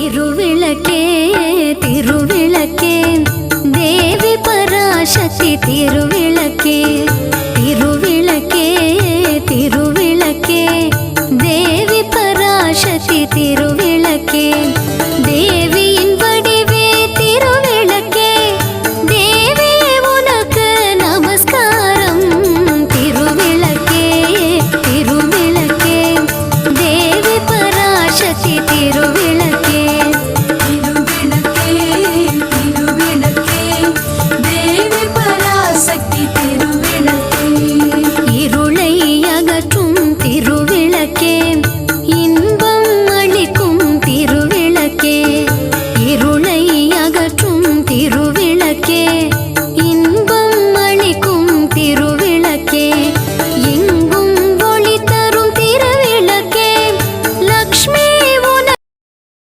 திருவிளக்கே திருவிளக்கே தேவி பராசக்தி திருவிளக்கே திருவிளக்கே திருவிளக்கே தேவி பராசக்தி திருவிளக்கே தேவியின் வடிவே திருவிளக்கே தேவி உனக்கு நமஸ்காரம் திருவிளக்கே திருவிளக்கே தேவி பராசக்தி திருவிளக்கே